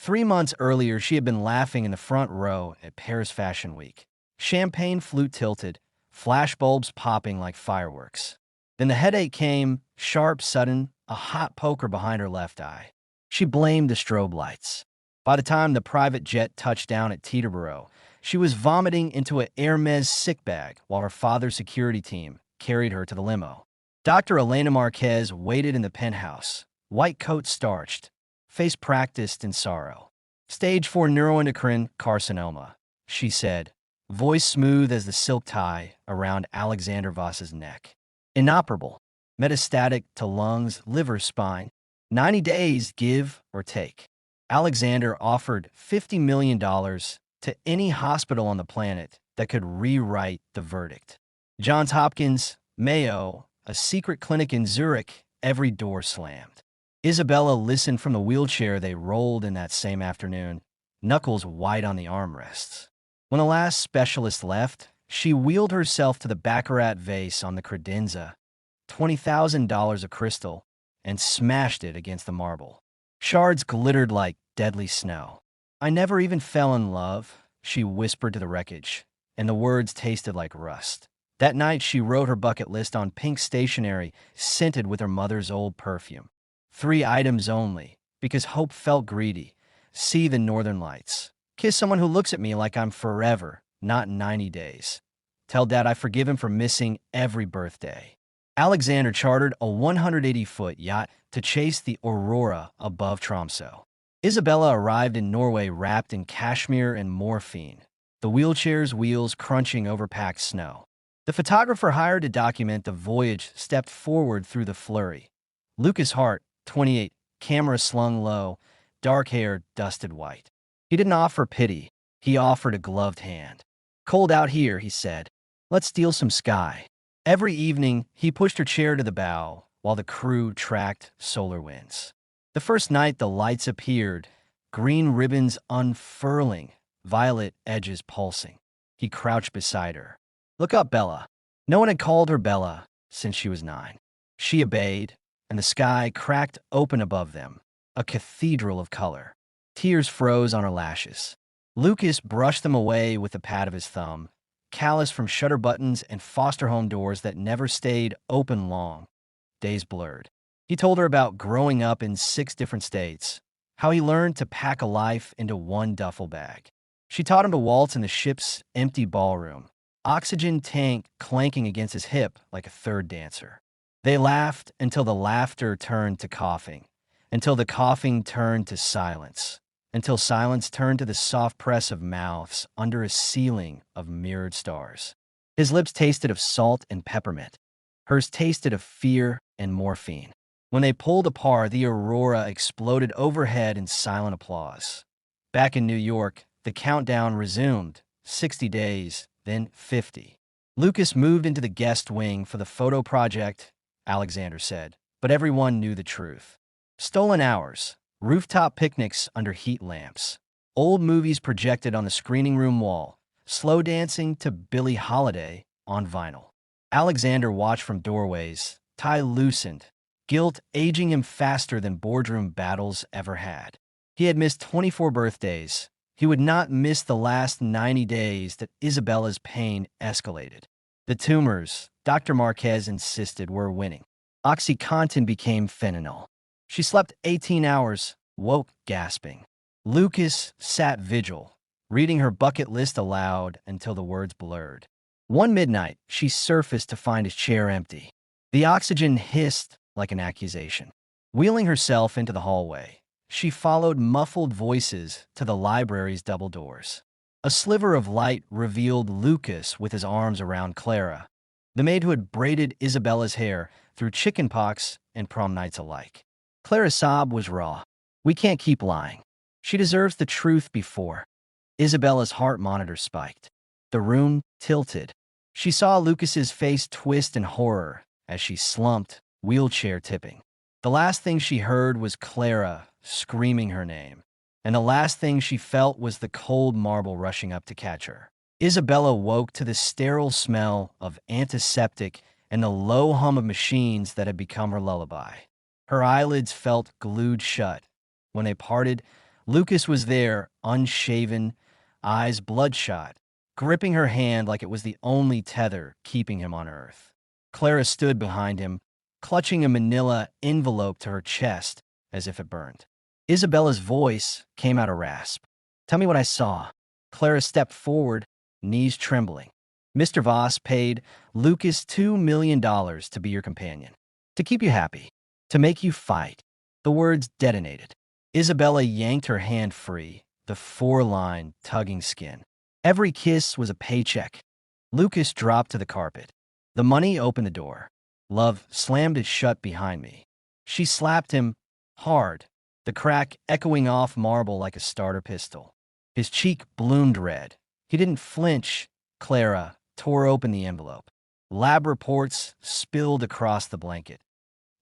3 months earlier, she had been laughing in the front row at Paris Fashion Week. Champagne flute tilted, flashbulbs popping like fireworks. Then the headache came, sharp, sudden, a hot poker behind her left eye. She blamed the strobe lights. By the time the private jet touched down at Teterboro, she was vomiting into an Hermes sick bag while her father's security team carried her to the limo. Dr. Elena Marquez waited in the penthouse, white coat starched, face practiced in sorrow. Stage 4 neuroendocrine carcinoma, she said, voice smooth as the silk tie around Alexander Voss's neck. Inoperable, metastatic to lungs, liver, spine. 90 days, give or take. Alexander offered $50 million to any hospital on the planet that could rewrite the verdict. Johns Hopkins, Mayo, a secret clinic in Zurich, every door slammed. Isabella listened from the wheelchair they rolled in that same afternoon, knuckles white on the armrests. When the last specialist left, she wheeled herself to the baccarat vase on the credenza, $20,000 of crystal, and smashed it against the marble. Shards glittered like deadly snow. I never even fell in love, she whispered to the wreckage, and the words tasted like rust. That night, she wrote her bucket list on pink stationery, scented with her mother's old perfume. 3 items only, because hope felt greedy. See the northern lights. Kiss someone who looks at me like I'm forever, not 90 days. Tell Dad I forgive him for missing every birthday. Alexander chartered a 180-foot yacht to chase the aurora above Tromsø. Isabella arrived in Norway wrapped in cashmere and morphine, the wheelchair's wheels crunching over packed snow. The photographer hired to document the voyage stepped forward through the flurry. Lucas Hart, 28, camera slung low, dark hair dusted white. He didn't offer pity. He offered a gloved hand. Cold out here, he said. Let's steal some sky. Every evening, he pushed her chair to the bow while the crew tracked solar winds. The first night, the lights appeared, green ribbons unfurling, violet edges pulsing. He crouched beside her. Look up, Bella. No one had called her Bella since she was 9. She obeyed, and the sky cracked open above them, a cathedral of color. Tears froze on her lashes. Lucas brushed them away with the pad of his thumb, callous from shutter buttons and foster home doors that never stayed open long. Days blurred. He told her about growing up in 6 different states, how he learned to pack a life into one duffel bag. She taught him to waltz in the ship's empty ballroom, oxygen tank clanking against his hip like a third dancer. They laughed until the laughter turned to coughing, until the coughing turned to silence, until silence turned to the soft press of mouths under a ceiling of mirrored stars. His lips tasted of salt and peppermint. Hers tasted of fear and morphine. When they pulled apart, the aurora exploded overhead in silent applause. Back in New York, the countdown resumed. 60 days, then 50. Lucas moved into the guest wing for the photo project, Alexander said, but everyone knew the truth. Stolen hours, rooftop picnics under heat lamps, old movies projected on the screening room wall, slow dancing to Billie Holiday on vinyl. Alexander watched from doorways, tie loosened, guilt aging him faster than boardroom battles ever had. He had missed 24 birthdays. He would not miss the last 90 days that Isabella's pain escalated. The tumors, Dr. Marquez insisted, were winning. OxyContin became fentanyl. She slept 18 hours, woke gasping. Lucas sat vigil, reading her bucket list aloud until the words blurred. One midnight, she surfaced to find his chair empty. The oxygen hissed like an accusation. Wheeling herself into the hallway, she followed muffled voices to the library's double doors. A sliver of light revealed Lucas with his arms around Clara, the maid who had braided Isabella's hair through chickenpox and prom nights alike. Clara's sob was raw. We can't keep lying. She deserves the truth before. Isabella's heart monitor spiked. The room tilted. She saw Lucas's face twist in horror as she slumped, wheelchair tipping. The last thing she heard was Clara screaming her name, and the last thing she felt was the cold marble rushing up to catch her. Isabella woke to the sterile smell of antiseptic and the low hum of machines that had become her lullaby. Her eyelids felt glued shut. When they parted, Lucas was there, unshaven, eyes bloodshot, gripping her hand like it was the only tether keeping him on Earth. Clara stood behind him, clutching a manila envelope to her chest as if it burned. Isabella's voice came out a rasp. "Tell me what I saw." Clara stepped forward, knees trembling. "Mr. Voss paid Lucas $2 million to be your companion, to keep you happy, to make you fight." The words detonated. Isabella yanked her hand free, the four-line, tugging skin. Every kiss was a paycheck. Lucas dropped to the carpet. The money opened the door. Love slammed it shut behind me. She slapped him hard, the crack echoing off marble like a starter pistol. His cheek bloomed red. He didn't flinch. Clara tore open the envelope. Lab reports spilled across the blanket.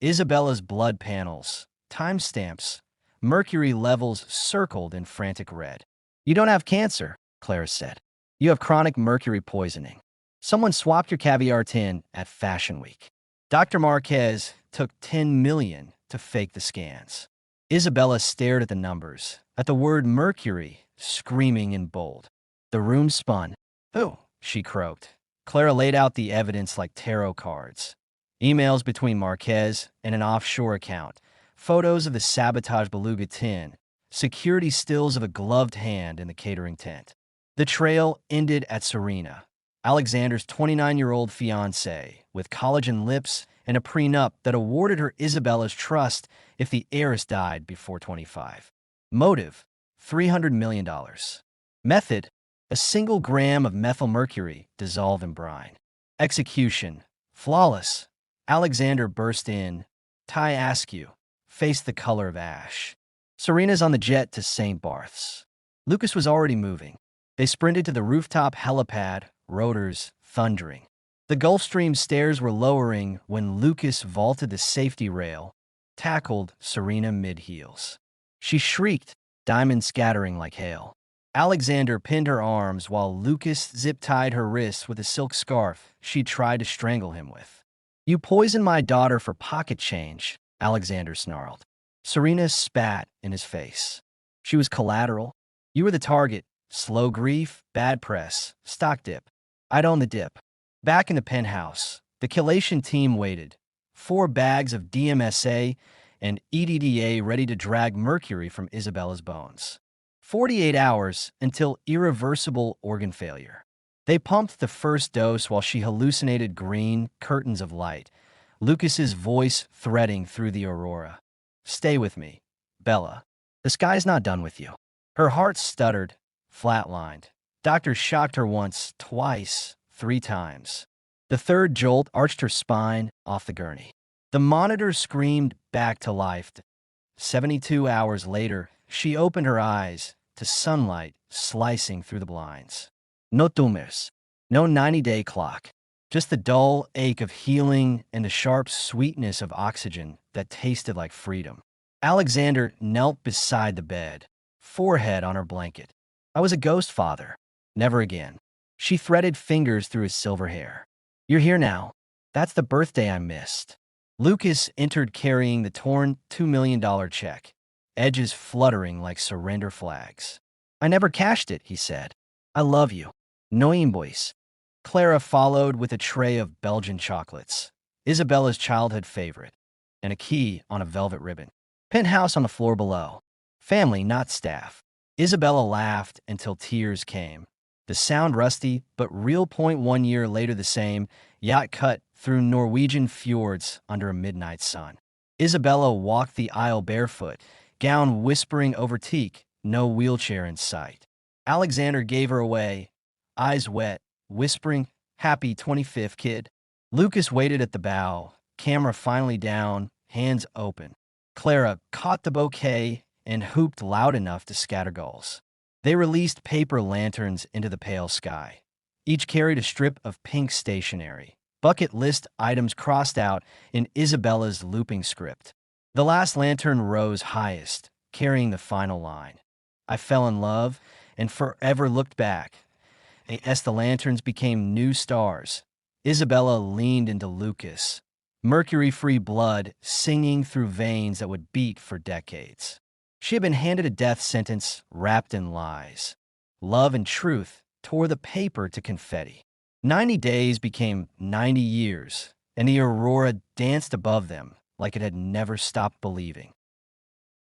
Isabella's blood panels, timestamps, mercury levels circled in frantic red. "You don't have cancer," Clara said. "You have chronic mercury poisoning. Someone swapped your caviar tin at Fashion Week. Dr. Marquez took $10 million to fake the scans." Isabella stared at the numbers, at the word mercury screaming in bold. The room spun. "Who?" she croaked. Clara laid out the evidence like tarot cards. Emails between Marquez and an offshore account, photos of the sabotaged beluga tin, security stills of a gloved hand in the catering tent. The trail ended at Serena, Alexander's 29-year-old fiancée, with collagen lips and a prenup that awarded her Isabella's trust if the heiress died before 25. Motive, $300 million. Method, a single gram of methylmercury dissolved in brine. Execution, flawless. Alexander burst in. Ty Askew, face the color of ash. Serena's on the jet to St. Barth's. Lucas was already moving. They sprinted to the rooftop helipad, rotors thundering. The Gulfstream stairs were lowering when Lucas vaulted the safety rail, tackled Serena mid-heels. She shrieked, diamonds scattering like hail. Alexander pinned her arms while Lucas zip-tied her wrists with a silk scarf she'd tried to strangle him with. "You poisoned my daughter for pocket change," Alexander snarled. Serena spat in his face. "She was collateral. You were the target. Slow grief, bad press, stock dip. I'd own the dip." Back in the penthouse, the chelation team waited. 4 bags of DMSA and EDDA ready to drag mercury from Isabella's bones. 48 hours until irreversible organ failure. They pumped the first dose while she hallucinated green curtains of light, Lucas's voice threading through the aurora. "Stay with me, Bella. The sky's not done with you." Her heart stuttered, flatlined. Doctors shocked her once, twice, 3 times. The third jolt arched her spine off the gurney. The monitor screamed back to life. 72 hours later, she opened her eyes to sunlight slicing through the blinds. No tumors, no 90-day clock, just the dull ache of healing and the sharp sweetness of oxygen that tasted like freedom. Alexander knelt beside the bed, forehead on her blanket. "I was a ghost father. Never again." She threaded fingers through his silver hair. "You're here now. That's the birthday I missed." Lucas entered carrying the torn $2 million check, edges fluttering like surrender flags. "I never cashed it," he said. "I love you. No boys." Clara followed with a tray of Belgian chocolates, Isabella's childhood favorite, and a key on a velvet ribbon. "Penthouse on the floor below. Family, not staff." Isabella laughed until tears came. The sound rusty, but real. 1 year later the same, yacht cut through Norwegian fjords under a midnight sun. Isabella walked the aisle barefoot, gown whispering over teak, no wheelchair in sight. Alexander gave her away, eyes wet, whispering, "Happy 25th, kid." Lucas waited at the bow, camera finally down, hands open. Clara caught the bouquet and hooped loud enough to scatter gulls. They released paper lanterns into the pale sky. Each carried a strip of pink stationery, bucket list items crossed out in Isabella's looping script. The last lantern rose highest, carrying the final line. "I fell in love and forever looked back." As the lanterns became new stars, Isabella leaned into Lucas, mercury-free blood singing through veins that would beat for decades. She had been handed a death sentence wrapped in lies. Love and truth tore the paper to confetti. 90 days became 90 years, and the aurora danced above them like it had never stopped believing.